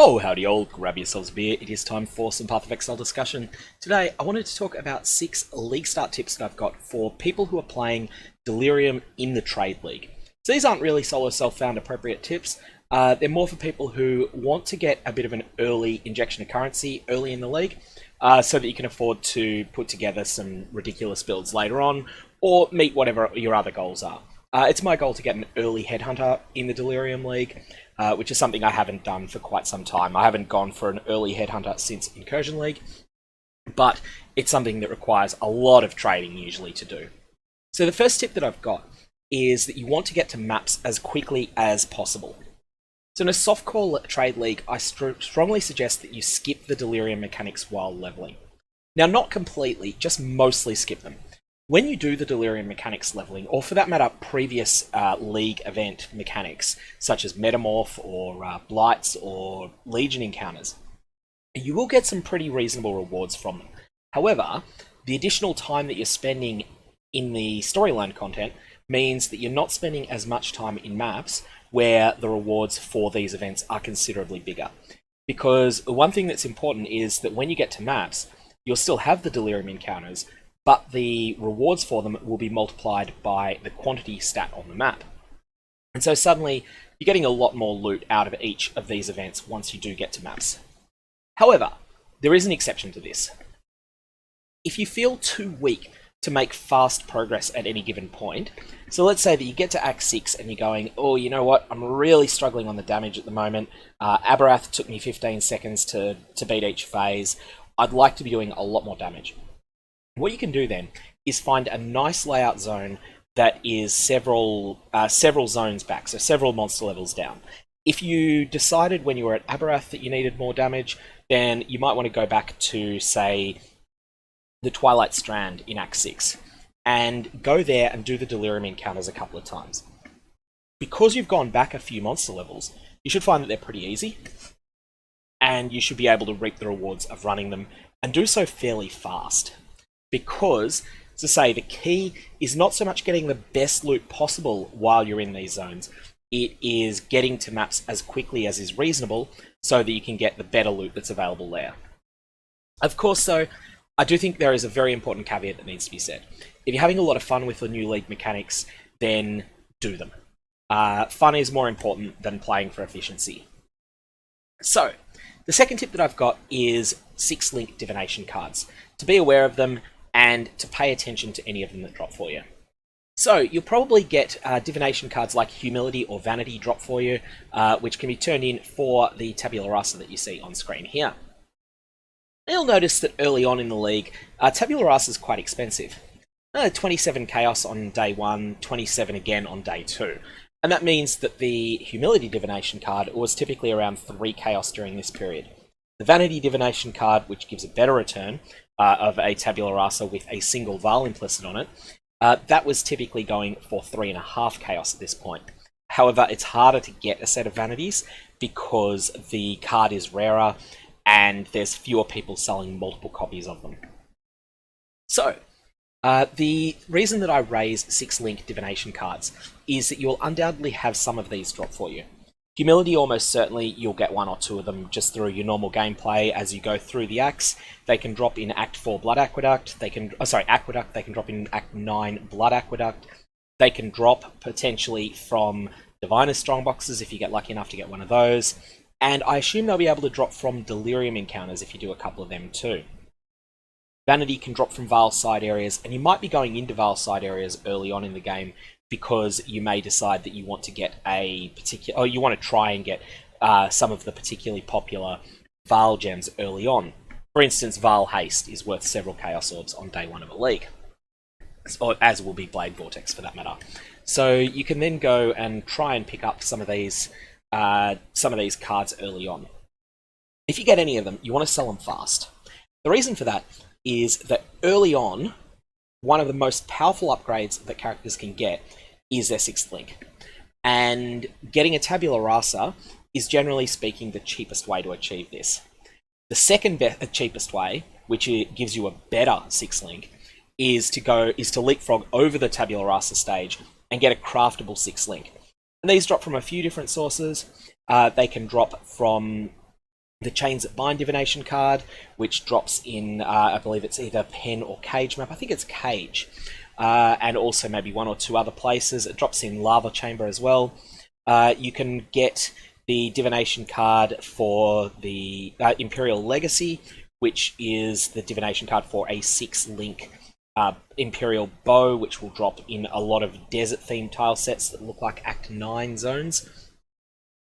Oh, howdy all, grab yourselves a beer, it is time for some Path of Exile discussion. Today, I wanted to talk about 6 Leaguestart tips that I've got for people who are playing Delirium in the Trade League. So these aren't really solo self-found appropriate tips, they're more for people who want to get a bit of an early injection of currency early in the league, so that you can afford to put together some ridiculous builds later on, or meet whatever your other goals are. It's my goal to get an early Headhunter in the Delirium League, which is something I haven't done for quite some time. I haven't gone for an early Headhunter since Incursion League, but it's something that requires a lot of trading usually to do. So the first tip that I've got is that you want to get to maps as quickly as possible. So in a softcore trade league, I strongly suggest that you skip the Delirium mechanics while leveling. Now, not completely, just mostly skip them. When you do the Delirium mechanics leveling, or for that matter, previous League event mechanics, such as Metamorph or Blights or Legion encounters, you will get some pretty reasonable rewards from them. However, the additional time that you're spending in the storyline content means that you're not spending as much time in maps where the rewards for these events are considerably bigger. Because the one thing that's important is that when you get to maps, you'll still have the Delirium encounters, but the rewards for them will be multiplied by the quantity stat on the map. And so suddenly, you're getting a lot more loot out of each of these events once you do get to maps. However, there is an exception to this. If you feel too weak to make fast progress at any given point, so let's say that you get to Act 6 and you're going, oh, you know what, I'm really struggling on the damage at the moment. Aberrath took me 15 seconds to beat each phase. I'd like to be doing a lot more damage. What you can do then is find a nice layout zone that is several zones back, so several monster levels down. If you decided when you were at Aberrath that you needed more damage, then you might want to go back to, say, the Twilight Strand in Act 6, and go there and do the Delirium encounters a couple of times. Because you've gone back a few monster levels, you should find that they're pretty easy, and you should be able to reap the rewards of running them, and do so fairly fast. Because, as I say, the key is not so much getting the best loot possible while you're in these zones, it is getting to maps as quickly as is reasonable so that you can get the better loot that's available there. Of course, though, I do think there is a very important caveat that needs to be said. If you're having a lot of fun with the new League mechanics, then do them. Fun is more important than playing for efficiency. So, the second tip that I've got is 6-link Divination Cards. To be aware of them, and to pay attention to any of them that drop for you. So, you'll probably get Divination Cards like Humility or Vanity drop for you, which can be turned in for the Tabula Rasa that you see on screen here. You'll notice that early on in the league, Tabula Rasa is quite expensive. 27 Chaos on day 1, 27 again on day 2. And that means that the Humility Divination card was typically around 3 Chaos during this period. The Vanity Divination card, which gives a better return of a Tabula Rasa with a single Val implicit on it, that was typically going for 3.5 Chaos at this point. However, it's harder to get a set of Vanities because the card is rarer and there's fewer people selling multiple copies of them. So, the reason that I raise 6-link Divination cards is that you'll undoubtedly have some of these drop for you. Humility, almost certainly, you'll get 1 or 2 of them just through your normal gameplay as you go through the acts. They can drop in Act 4 Blood Aqueduct, Aqueduct, they can drop in Act 9 Blood Aqueduct. They can drop potentially from Diviner's Strongboxes if you get lucky enough to get one of those. And I assume they'll be able to drop from Delirium encounters if you do a couple of them too. Vanity can drop from Val side areas, and you might be going into Val side areas early on in the game because you may decide that you want to get a particular, or you want to try and get some of the particularly popular Val gems early on. For instance, Val Haste is worth several Chaos Orbs on day 1 of a league, as will be Blade Vortex for that matter. So you can then go and try and pick up some of these cards early on. If you get any of them, you want to sell them fast. The reason for that is that early on, one of the most powerful upgrades that characters can get is their 6th link. And getting a Tabula Rasa is generally speaking the cheapest way to achieve this. The second cheapest way, which gives you a better 6th link, is to leapfrog over the Tabula Rasa stage and get a craftable 6th link. And these drop from a few different sources. They can drop from the Chains That Bind Divination card, which drops in, I believe it's either Pen or Cage map. I think it's Cage. And also maybe one or two other places. It drops in Lava Chamber as well. You can get the Divination card for the Imperial Legacy, which is the Divination card for a 6-link Imperial Bow, which will drop in a lot of desert-themed tile sets that look like Act 9 zones.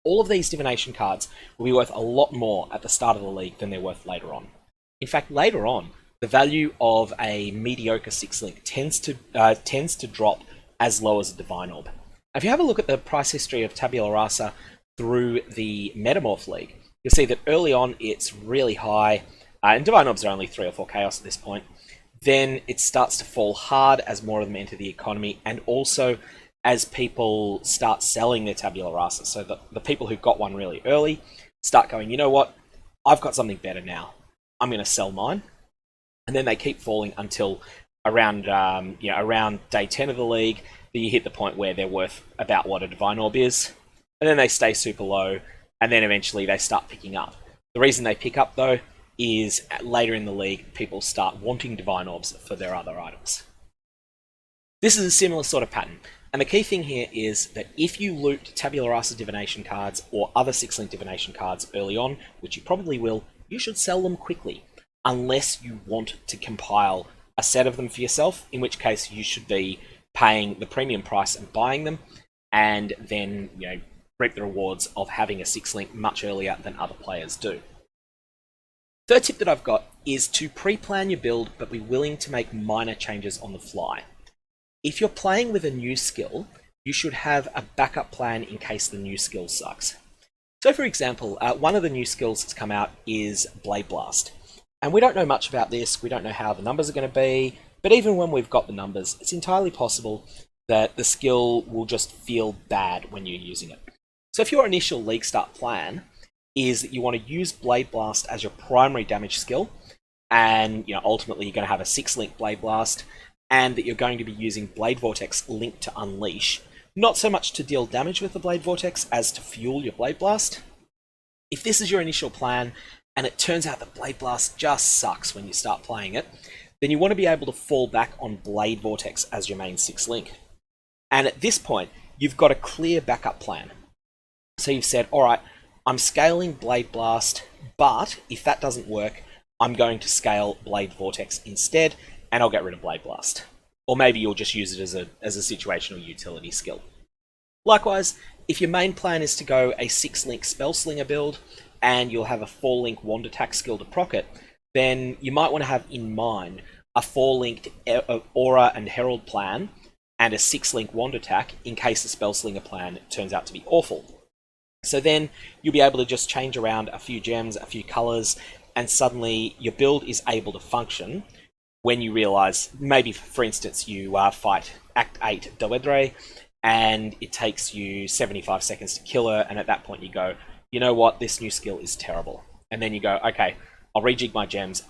All of these Divination cards will be worth a lot more at the start of the league than they're worth later on. In fact, later on, the value of a mediocre 6-link tends to drop as low as a Divine Orb. If you have a look at the price history of Tabula Rasa through the Metamorph League, you'll see that early on it's really high, and Divine Orbs are only 3 or 4 Chaos at this point. Then it starts to fall hard as more of them enter the economy, and also as people start selling their Tabula Rasa. So the people who got one really early start going, you know what, I've got something better now. I'm going to sell mine. And then they keep falling until around around day 10 of the league, that you hit the point where they're worth about what a Divine Orb is. And then they stay super low, and then eventually they start picking up. The reason they pick up, though, is later in the league, people start wanting Divine Orbs for their other items. This is a similar sort of pattern. And the key thing here is that if you loot Tabula Rasa Divination cards or other 6-link Divination cards early on, which you probably will, you should sell them quickly, unless you want to compile a set of them for yourself, in which case you should be paying the premium price and buying them, and then reap the rewards of having a 6-link much earlier than other players do. Third tip that I've got is to pre-plan your build, but be willing to make minor changes on the fly. If you're playing with a new skill, you should have a backup plan in case the new skill sucks. So for example, one of the new skills that's come out is Blade Blast. And we don't know much about this, we don't know how the numbers are going to be, but even when we've got the numbers, it's entirely possible that the skill will just feel bad when you're using it. So if your initial Leaguestart plan is that you want to use Blade Blast as your primary damage skill, and ultimately you're going to have a 6-link Blade Blast, and that you're going to be using Blade Vortex linked to Unleash, not so much to deal damage with the Blade Vortex as to fuel your Blade Blast. If this is your initial plan, and it turns out that Blade Blast just sucks when you start playing it, then you want to be able to fall back on Blade Vortex as your main 6-link. And at this point, you've got a clear backup plan. So you've said, alright, I'm scaling Blade Blast, but if that doesn't work, I'm going to scale Blade Vortex instead, and I'll get rid of Blade Blast. Or maybe you'll just use it as a situational utility skill. Likewise, if your main plan is to go a 6-link Spellslinger build, and you'll have a 4-link Wand Attack skill to proc it, then you might want to have in mind a 4-linked Aura and Herald plan, and a 6-link Wand Attack in case the Spellslinger plan turns out to be awful. So then you'll be able to just change around a few gems, a few colors, and suddenly your build is able to function when you realize, maybe for instance, you fight Act 8 Delirium, and it takes you 75 seconds to kill her, and at that point you go, you know what, this new skill is terrible. And then you go, okay, I'll rejig my gems,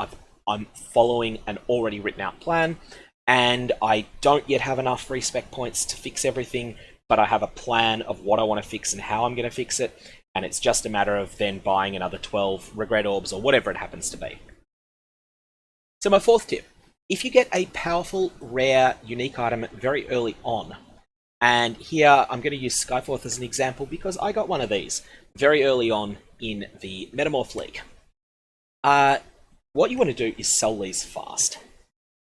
I'm following an already written out plan, and I don't yet have enough respec points to fix everything, but I have a plan of what I want to fix and how I'm going to fix it, and it's just a matter of then buying another 12 Regret Orbs or whatever it happens to be. So my fourth tip, if you get a powerful, rare, unique item very early on, and here I'm going to use Skyforth as an example because I got one of these very early on in the Metamorph League. What you want to do is sell these fast.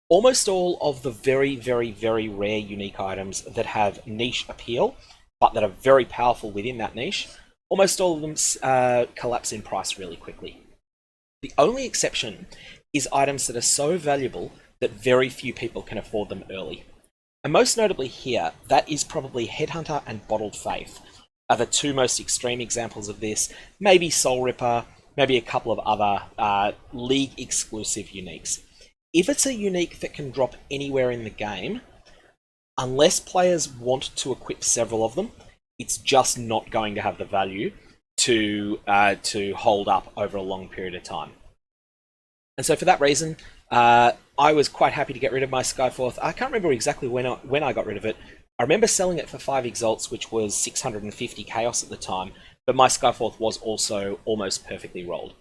Almost all of the very, very, very rare unique items that have niche appeal, but that are very powerful within that niche, almost all of them collapse in price really quickly. The only exception is items that are so valuable that very few people can afford them early. And most notably here, that is probably Headhunter and Bottled Faith are the two most extreme examples of this. Maybe Soul Ripper, maybe a couple of other League-exclusive uniques. If it's a unique that can drop anywhere in the game, unless players want to equip several of them, it's just not going to have the value to hold up over a long period of time. And so for that reason, I was quite happy to get rid of my Skyforth. I can't remember exactly when I got rid of it. I remember selling it for 5 Exalts, which was 650 Chaos at the time, but my Skyforth was also almost perfectly rolled.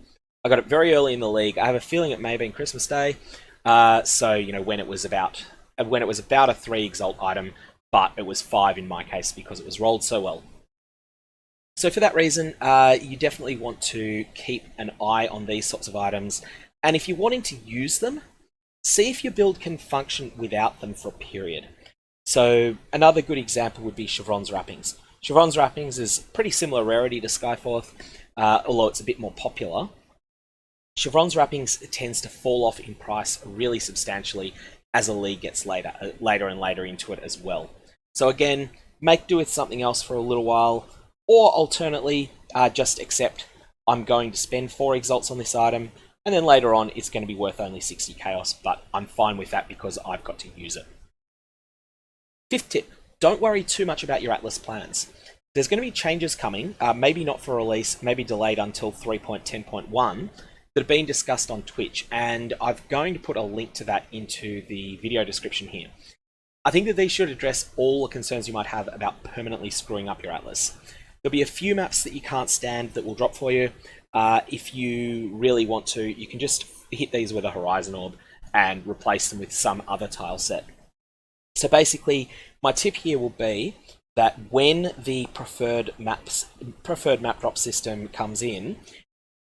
I got it very early in the league. I have a feeling it may have been Christmas Day, so you know when it was about a 3 Exalt item, but it was 5 in my case because it was rolled so well. So for that reason, you definitely want to keep an eye on these sorts of items, and if you're wanting to use them, see if your build can function without them for a period. So another good example would be Chevron's Wrappings. Chevron's Wrappings is pretty similar rarity to Skyforth, although it's a bit more popular. Chevron's Wrappings tends to fall off in price really substantially as a league gets later and later into it as well. So again, make do with something else for a little while, or alternately, just accept I'm going to spend 4 Exalts on this item, and then later on it's going to be worth only 60 Chaos, but I'm fine with that because I've got to use it. 5th tip, don't worry too much about your Atlas plans. There's going to be changes coming, maybe not for release, maybe delayed until 3.10.1, that have been discussed on Twitch, and I'm going to put a link to that into the video description here. I think that these should address all the concerns you might have about permanently screwing up your Atlas. There'll be a few maps that you can't stand that will drop for you. If you really want to, you can just hit these with a Horizon Orb and replace them with some other tile set. So basically, my tip here will be that when the preferred map drop system comes in,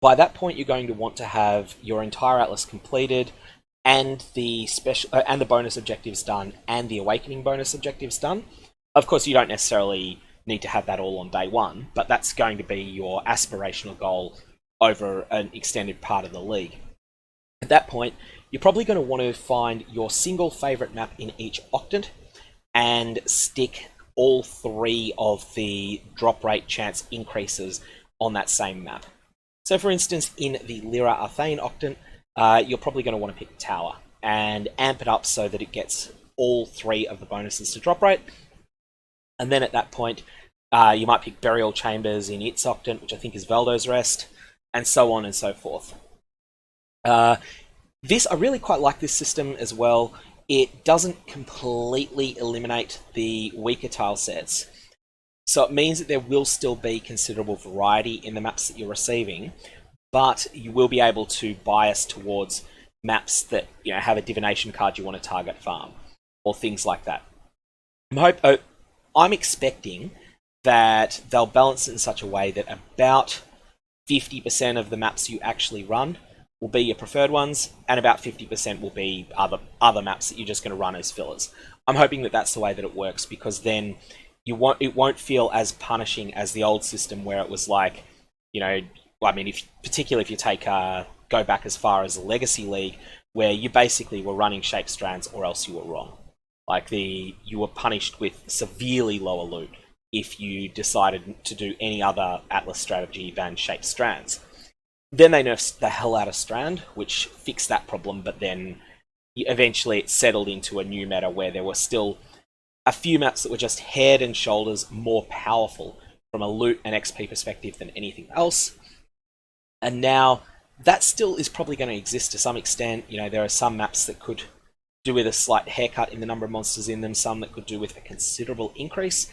by that point you're going to want to have your entire Atlas completed, and the and the bonus objectives done, and the Awakening bonus objectives done. Of course, you don't necessarily need to have that all on day one, but that's going to be your aspirational goal over an extended part of the league. At that point, you're probably going to want to find your single favorite map in each octant and stick all 3 of the drop rate chance increases on that same map. So for instance, in the Lyra Arthane octant, you're probably going to want to pick Tower and amp it up so that it gets all 3 of the bonuses to drop rate. And then at that point, you might pick Burial Chambers in its octant, which I think is Veldo's Rest, and so on and so forth. I really quite like this system as well. It doesn't completely eliminate the weaker tile sets, so it means that there will still be considerable variety in the maps that you're receiving, but you will be able to bias towards maps that have a divination card you want to target farm, or things like that. I'm expecting that they'll balance it in such a way that about 50% of the maps you actually run will be your preferred ones, and about 50% will be other maps that you're just going to run as fillers. I'm hoping that that's the way that it works, because then it won't feel as punishing as the old system where it was like, particularly if you take go back as far as the Legacy League, where you basically were running Shape Strands or else you were wrong. You were punished with severely lower loot if you decided to do any other Atlas strategy than Shape Strands. Then they nerfed the hell out of Strand, which fixed that problem, but then eventually it settled into a new meta where there were still a few maps that were just head and shoulders more powerful from a loot and XP perspective than anything else. And now that still is probably going to exist to some extent. There are some maps that could do with a slight haircut in the number of monsters in them, some that could do with a considerable increase,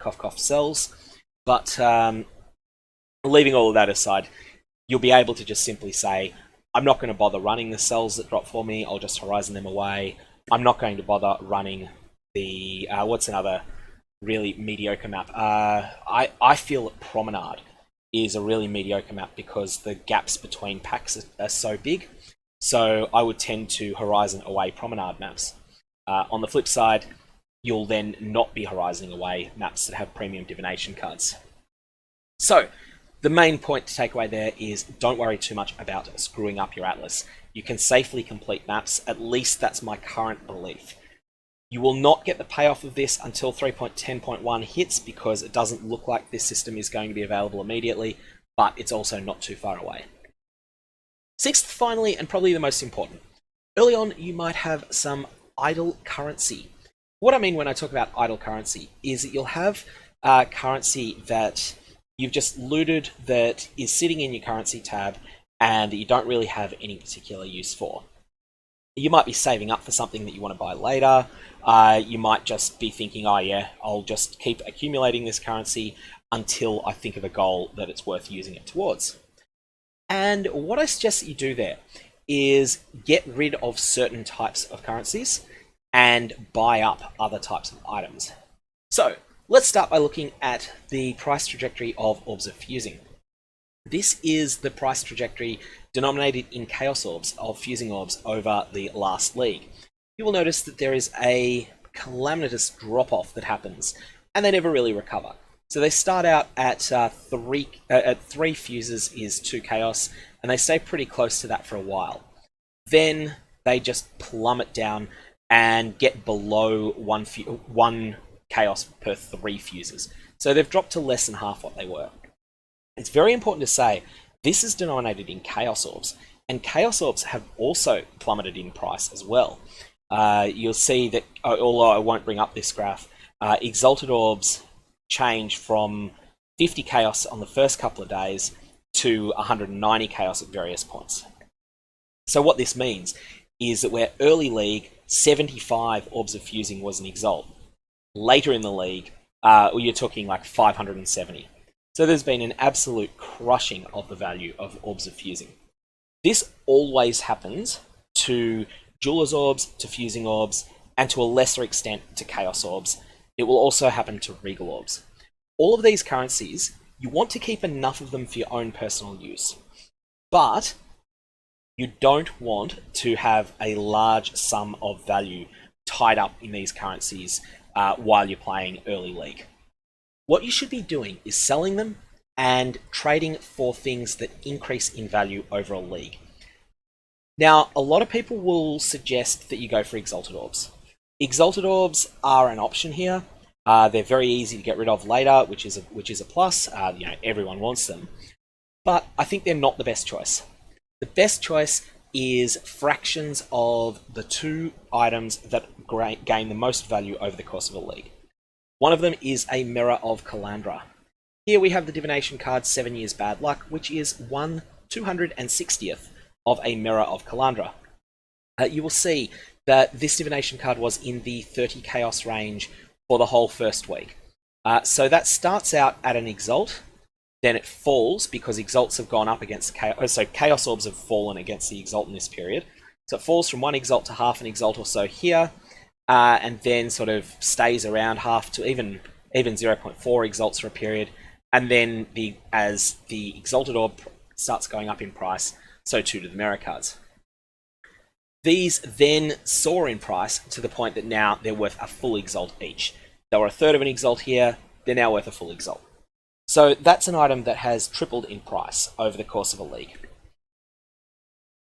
cough cough cells. But leaving all of that aside, you'll be able to just simply say, I'm not going to bother running the cells that drop for me, I'll just Horizon them away. I'm not going to bother running the, what's another really mediocre map? I feel that Promenade is a really mediocre map because the gaps between packs are so big. So I would tend to Horizon away Promenade maps. On the flip side, you'll then not be Horizoning away maps that have premium divination cards. So the main point to take away there is don't worry too much about screwing up your Atlas. You can safely complete maps, at least that's my current belief. You will not get the payoff of this until 3.10.1 hits, because it doesn't look like this system is going to be available immediately, but it's also not too far away. 6th, finally, and probably the most important. Early on, you might have some idle currency. What I mean when I talk about idle currency is that you'll have currency that you've just looted that is sitting in your currency tab and that you don't really have any particular use for. You might be saving up for something that you want to buy later. You might just be thinking, oh yeah, I'll just keep accumulating this currency until I think of a goal that it's worth using it towards. And what I suggest that you do there is get rid of certain types of currencies and buy up other types of items. So let's start by looking at the price trajectory of Orbs of Fusing. This is the price trajectory denominated in Chaos Orbs of Fusing Orbs over the last league. You will notice that there is a calamitous drop-off that happens, and they never really recover. So they start out at three fuses is 2 chaos, and they stay pretty close to that for a while. Then they just plummet down and get below one chaos per 3 fuses. So they've dropped to less than half what they were. It's very important to say this is denominated in Chaos Orbs, and Chaos Orbs have also plummeted in price as well. You'll see that, although I won't bring up this graph, Exalted Orbs change from 50 chaos on the first couple of days to 190 chaos at various points. So what this means is that where early league 75 Orbs of Fusing was an Exalt, later in the league you're talking like 570. So there's been an absolute crushing of the value of Orbs of Fusing. This always happens to Jeweler's Orbs, to Fusing Orbs, and to a lesser extent to Chaos Orbs. It will also happen to Regal Orbs. All of these currencies, you want to keep enough of them for your own personal use. But you don't want to have a large sum of value tied up in these currencies while you're playing early league. What you should be doing is selling them and trading for things that increase in value over a league. Now, a lot of people will suggest that you go for Exalted Orbs. Exalted Orbs are an option here. They're very easy to get rid of later, which is a plus. Everyone wants them. But I think they're not the best choice. The best choice is fractions of the 2 items that gain the most value over the course of a league. One of them is a Mirror of Calandra. Here we have the Divination Cards 7 Years Bad Luck, which is 1/260th of a Mirror of Calandra. You will see that this Divination card was in the 30 Chaos range for the whole first week. So that starts out at an Exalt, then it falls because Exalts have gone up against Chaos. So Chaos Orbs have fallen against the Exalt in this period. So it falls from 1 Exalt to half an Exalt or so here, and then sort of stays around half to even 0.4 Exalts for a period. And then as the Exalted Orb starts going up in price, so too do the Mirror cards. These then soar in price to the point that now they're worth a full Exalt each. They were a third of an Exalt here, they're now worth a full Exalt. So that's an item that has tripled in price over the course of a league.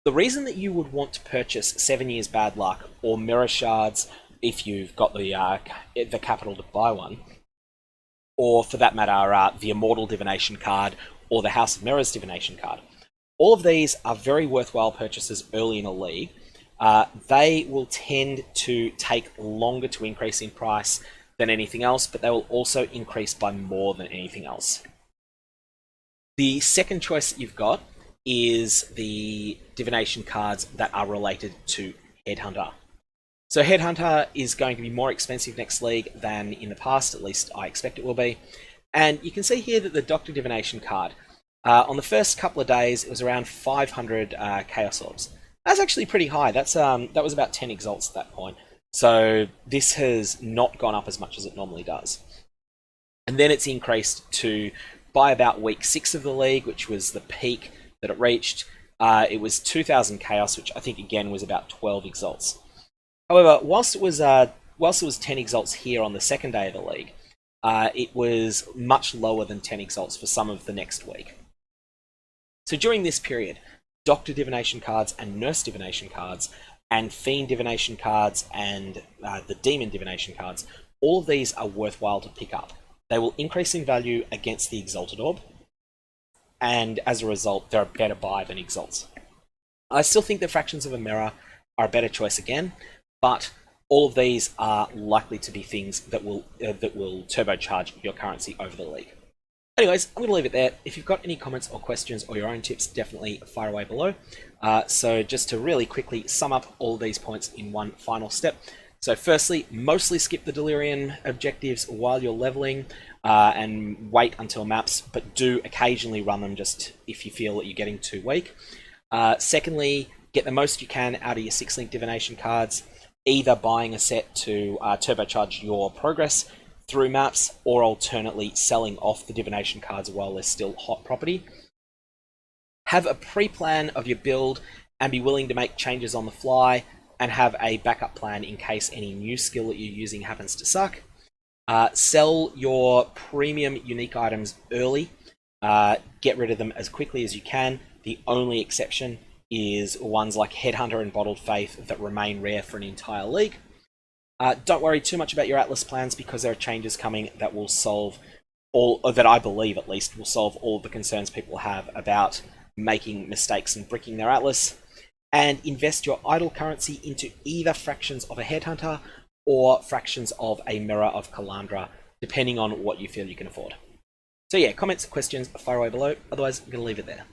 The reason that you would want to purchase 7 Years Bad Luck or Mirror Shards if you've got the capital to buy one, or for that matter the Immortal Divination card or the House of Mirrors Divination card, all of these are very worthwhile purchases early in a league. They will tend to take longer to increase in price than anything else, but they will also increase by more than anything else. The second choice that you've got is the Divination cards that are related to Headhunter. So Headhunter is going to be more expensive next league than in the past, at least I expect it will be. And you can see here that the Doctor Divination card, on the first couple of days, it was around 500 Chaos Orbs. That's actually pretty high. That was about 10 Exalts at that point. So this has not gone up as much as it normally does. And then it's increased to, by about week 6 of the league, which was the peak that it reached, it was 2,000 Chaos, which I think again was about 12 Exalts. However, whilst it was 10 Exalts here on the second day of the league, it was much lower than 10 Exalts for some of the next week. So during this period, Doctor Divination cards and Nurse Divination cards and Fiend Divination cards and the Demon Divination cards, all of these are worthwhile to pick up. They will increase in value against the Exalted Orb, and as a result, they're a better buy than Exalts. I still think that Fractions of a Mirror are a better choice again, but all of these are likely to be things that will turbocharge your currency over the league. Anyways, I'm going to leave it there. If you've got any comments or questions or your own tips, definitely fire away below. So just to really quickly sum up all of these points in one final step. So firstly, mostly skip the Delirium objectives while you're leveling. and wait until maps, but do occasionally run them just if you feel that you're getting too weak. Secondly, get the most you can out of your 6-link divination cards, either buying a set to turbocharge your progress through maps, or alternately selling off the divination cards while they're still hot property. Have a pre-plan of your build and be willing to make changes on the fly, and have a backup plan in case any new skill that you're using happens to suck. Sell your premium unique items early. Get rid of them as quickly as you can. The only exception is ones like Headhunter and Bottled Faith that remain rare for an entire league. Don't worry too much about your Atlas plans, because there are changes coming that will solve all, or that I believe at least, will solve all of the concerns people have about making mistakes and bricking their Atlas. And invest your idle currency into either fractions of a Headhunter or fractions of a Mirror of Kalandra, depending on what you feel you can afford. So yeah, comments, questions, fire away below. Otherwise, I'm going to leave it there.